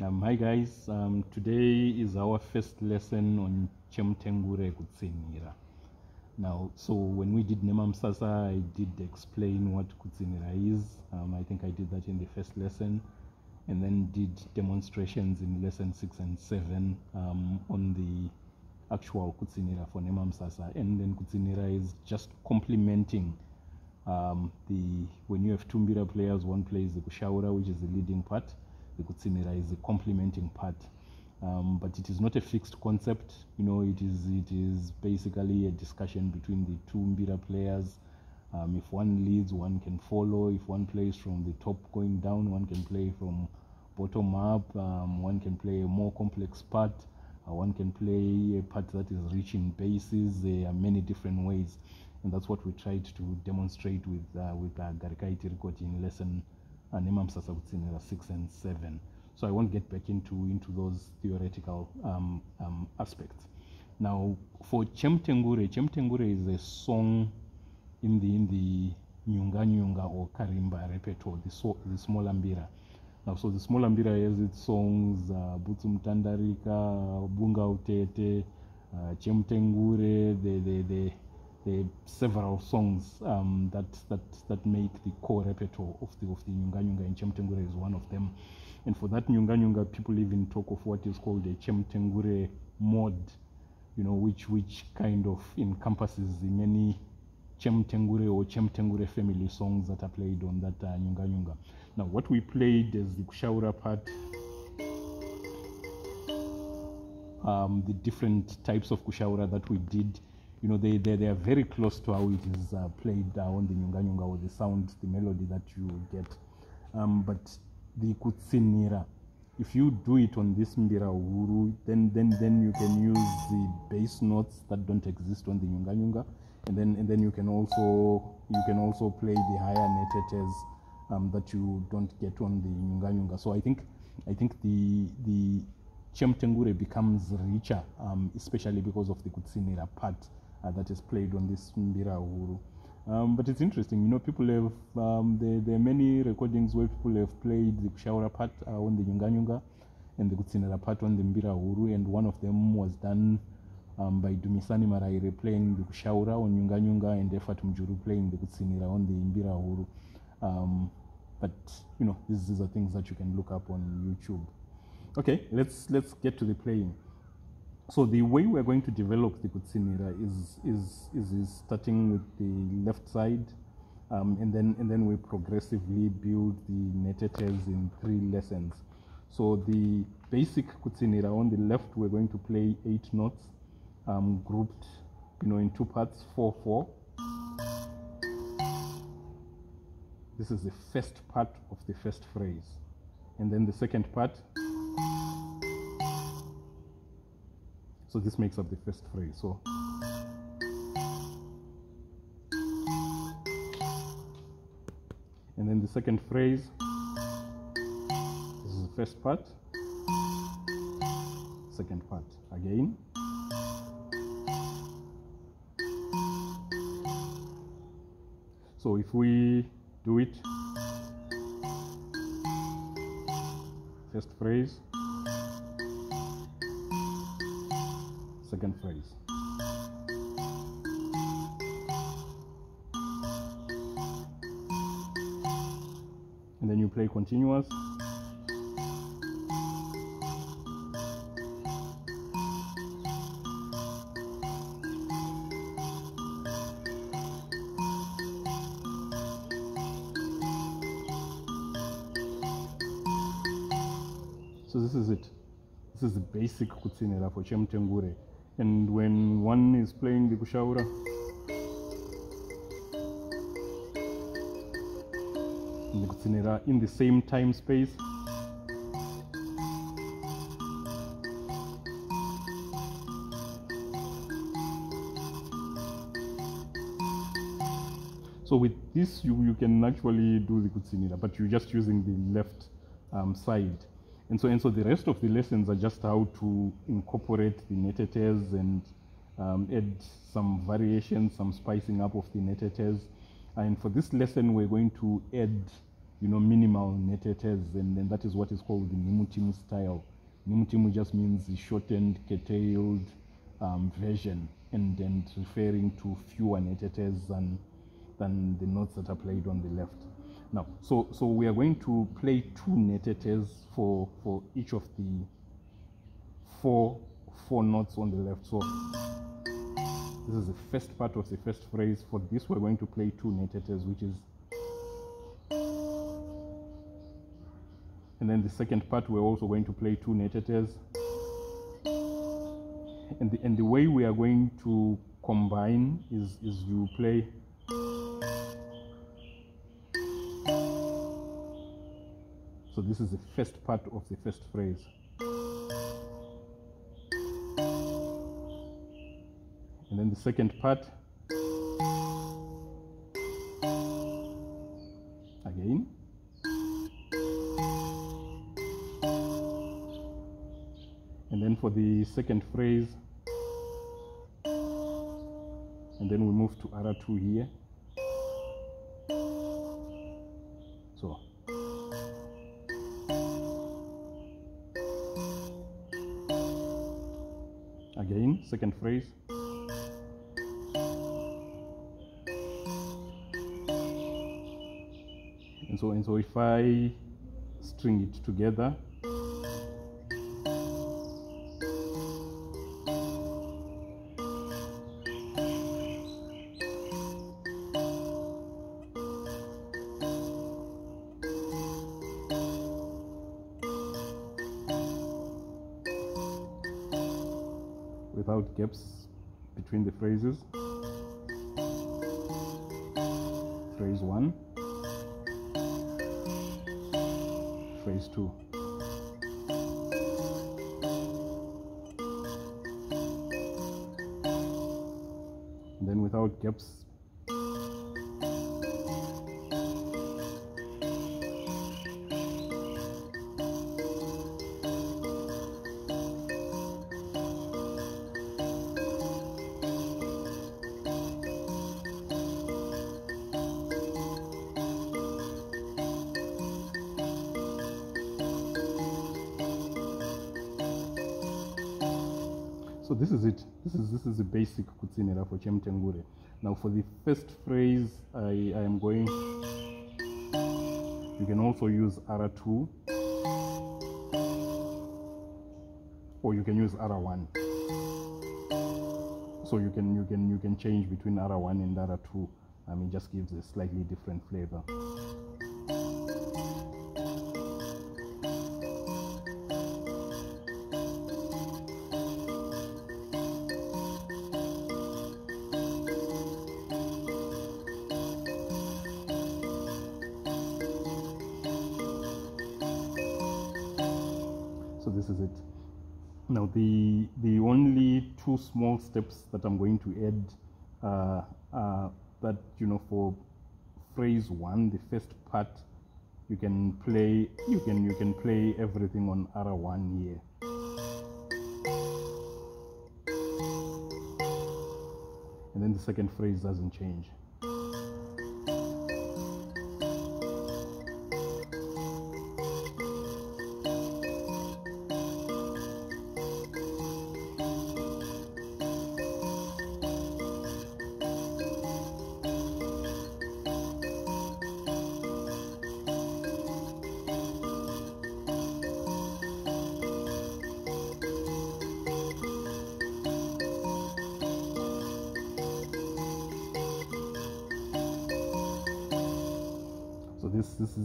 Hi guys, today is our first lesson on Chemutengure Kutsinhira. Now, so when we did Nemamsasa, I did explain what Kutsinhira is. I think I did that in the first lesson, and then did demonstrations in lesson 6 and 7 on the actual Kutsinhira for Nemamsasa. And then Kutsinhira is just complementing when you have two Mbira players, one plays the Kushaura, which is the leading part. The Kutsinhira is the complementing part, but it is not a fixed concept. You know, it is basically a discussion between the two Mbira players. If one leads, one can follow. If one plays from the top going down, one can play from bottom up. One can play a more complex part. One can play a part that is rich in bases. There are many different ways, and that's what we tried to demonstrate with Garikaiti Rikoti in lesson Nemamsasa Kutsinhira 6 and 7. So I won't get back into those theoretical aspects. Now, for Chemutengure is a song in the Nyunga or Karimba repertoire, the smaller Mbira. Now, so the smaller Mbira has its songs, Butsu Mtandarika, Bunga Utete, Chemutengure, the several songs that make the core repertoire of the Nyunga, and Chemutengure is one of them. And for that Nyunga, people even talk of what is called a Chemutengure mod, you know, which kind of encompasses the many Chemutengure or Chemutengure family songs that are played on that Nyunga. Now, what we played is the Kushaura part, the different types of Kushaura that we did. You know, they are very close to how it is played on the Nyunga or the sound, the melody that you get. But the Kutsinhira, if you do it on this Mbira Uhuru, then you can use the bass notes that don't exist on the Nyunga, and then you can also play the higher netetes that you don't get on the Nyunga. So I think the Chemutengure becomes richer, especially because of the Kutsinhira part that is played on this Mbira Uhuru. But it's interesting, you know, people have, there are many recordings where people have played the Kushaura part on the Nyunga and the Kutsinhira part on the Mbira Uhuru, and one of them was done by Dumisani Maraire playing the Kushaura on Nyunga and Efat Mjuru playing the Kutsinhira on the Mbira Uhuru. But, you know, these are things that you can look up on YouTube. Okay, let's get to the playing. So the way we're going to develop the Kutsinhira is starting with the left side, and then we progressively build the netetes in 3 lessons. So the basic Kutsinhira on the left, we're going to play 8 notes, grouped, you know, in 2 parts, 4/4. This is the first part of the first phrase, and then the second part. So this makes up the first phrase. So and then the second phrase, this is the first part, second part again. So if we do it, first phrase, second phrase. And then you play continuous. So this is it. This is the basic Kutsinhira for Chemutengure. And when one is playing the Kushaura, the Kutsinhira in the same time space, so with this you can actually do the Kutsinhira, but you're just using the left side. And so the rest of the lessons are just how to incorporate the netetes and add some variations, some spicing up of the netetes. And for this lesson, we're going to add minimal netetes, and then that is what is called the Nhimutimu style. Nhimutimu just means the shortened, curtailed version, and referring to fewer netetes than the notes that are played on the left. Now, so we are going to play 2 netetes for each of the four notes on the left. So this is the first part of the first phrase. For this, we're going to play 2 netetes, which is, and then the second part, we're also going to play 2 netetes. And the way we are going to combine is you play so this is the first part of the first phrase. And then the second part again. And then for the second phrase, and then we move to R2 here. So again, second phrase. And so if I string it together, without gaps between the phrases. Phrase 1, phrase 2. And then without gaps. So this is it. This is the basic Kutsinhira for Chemutengure. Now for the first phrase, I am going. You can also use R2, or you can use R1. So you can change between R1 and R2. It just gives a slightly different flavor. So this is it. Now the only 2 small steps that I'm going to add that for phrase 1, the first part, you can play everything on R1 here. And then the second phrase doesn't change.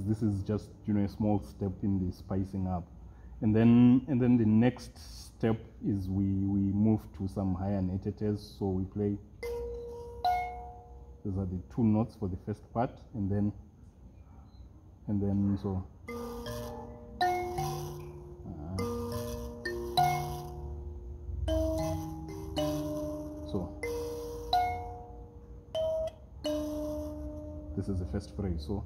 This is just a small step in the spicing up, and then the next step is we move to some higher netetes. So we play. These are the 2 notes for the first part, and then so. So this is the first phrase. So.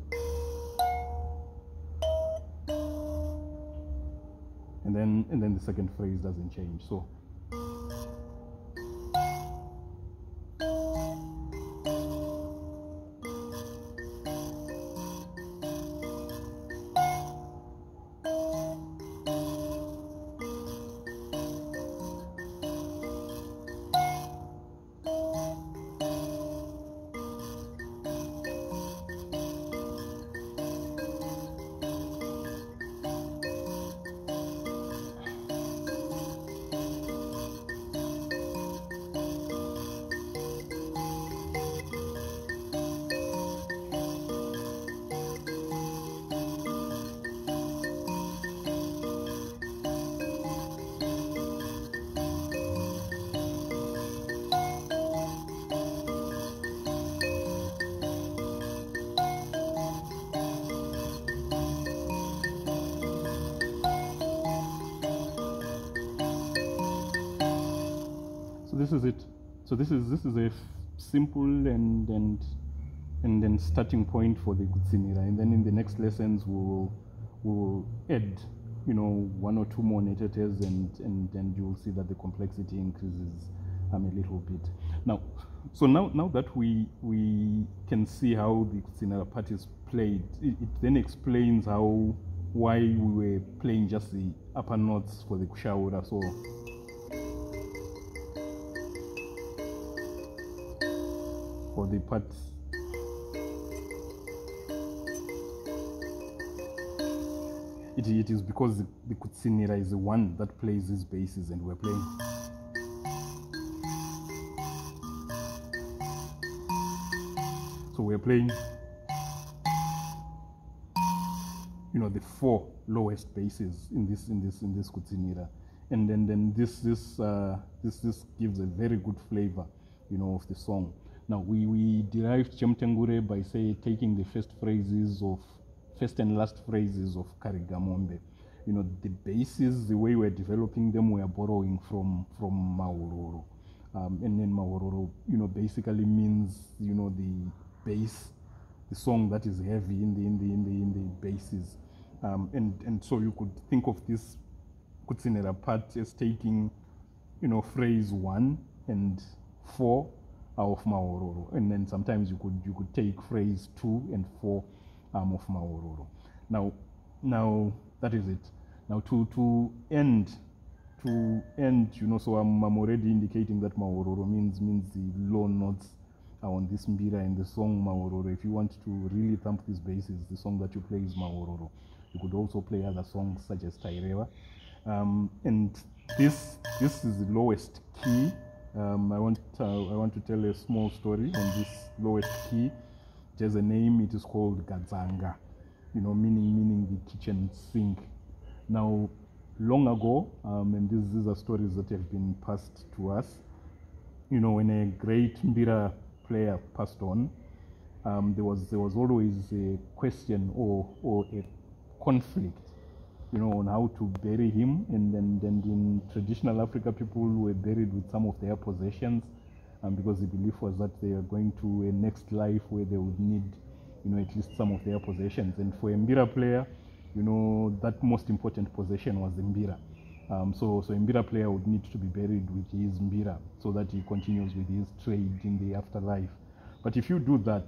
And then the second phrase doesn't change. So this is it. So this is a simple and then starting point for the Kutsinhira, and then in the next lessons we'll add, you know, one or two more netetes, and you'll see that the complexity increases a little bit. Now that we can see how the Kutsinhira part is played, it then explains why we were playing just the upper notes for the kushaura. So for the parts, it is because the Kutsinhira is the one that plays these basses, and we're playing. So we're playing, you know, the four lowest basses in this Kutsinhira, and then this gives a very good flavor, you know, of the song. Now we derived Chemutengure by taking the first and last phrases of Karigamombe. You know, the basses, the way we're developing them, we are borrowing from Mahororo, and then Mahororo, you know, basically means, you know, the bass, the song that is heavy in the basses, and so you could think of this Kutsinhira part as taking, you know, phrase 1 and 4 of Mahororo, and then sometimes you could take phrase 2 and 4 of Mahororo. Now that is it. Now to end, you know, so I'm already indicating that Mahororo means the low notes on this mbira in the song Mahororo. If you want to really thump these basses, the song that you play is Mahororo. You could also play other songs such as Tairewa, and this is the lowest key. I want to tell a small story on this lowest key. It has a name. It is called Gadzanga, you know, meaning the kitchen sink. Now, long ago, and these are stories that have been passed to us, you know, when a great mbira player passed on, there was always a question or a conflict, you know, on how to bury him. And then in traditional Africa, people were buried with some of their possessions, because the belief was that they are going to a next life where they would need, you know, at least some of their possessions. And for a mbira player, you know, that most important possession was the mbira. So a mbira player would need to be buried with his mbira so that he continues with his trade in the afterlife. But if you do that,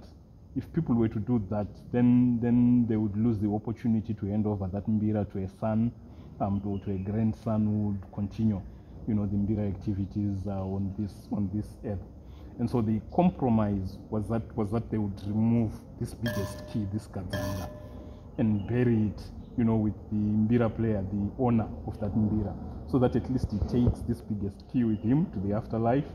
if people were to do that, then they would lose the opportunity to hand over that mbira to a son, or to a grandson who would continue, you know, the mbira activities on this earth. And so the compromise was that they would remove this biggest key, this Gadzanga, and bury it, you know, with the mbira player, the owner of that mbira, so that at least he takes this biggest key with him to the afterlife.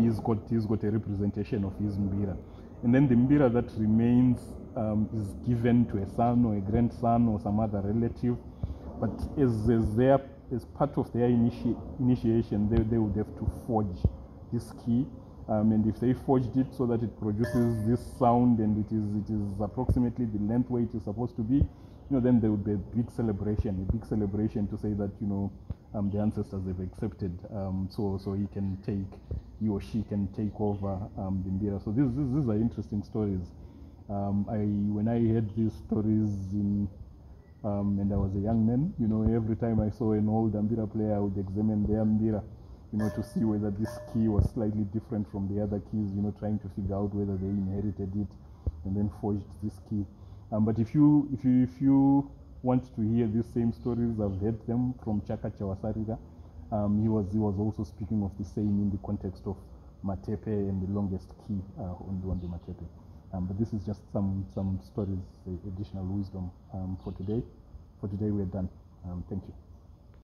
He's got a representation of his mbira, and then the mbira that remains is given to a son or a grandson or some other relative. But as part of their initiation, they would have to forge this key, and if they forged it so that it produces this sound and it is approximately the length where it is supposed to be, you know, then there would be a big celebration to say that, you know, the ancestors have accepted, so he or she can take over the mbira. So these are interesting stories. When I heard these stories and I was a young man, you know, every time I saw an old mbira player, I would examine their mbira, you know, to see whether this key was slightly different from the other keys, you know, trying to figure out whether they inherited it and then forged this key. But if you want to hear these same stories, I've heard them from Chaka Chawasarira. He was also speaking of the same in the context of matepe and the longest key on the matepe. But this is just some stories, additional wisdom for today. For today, we're done. Thank you.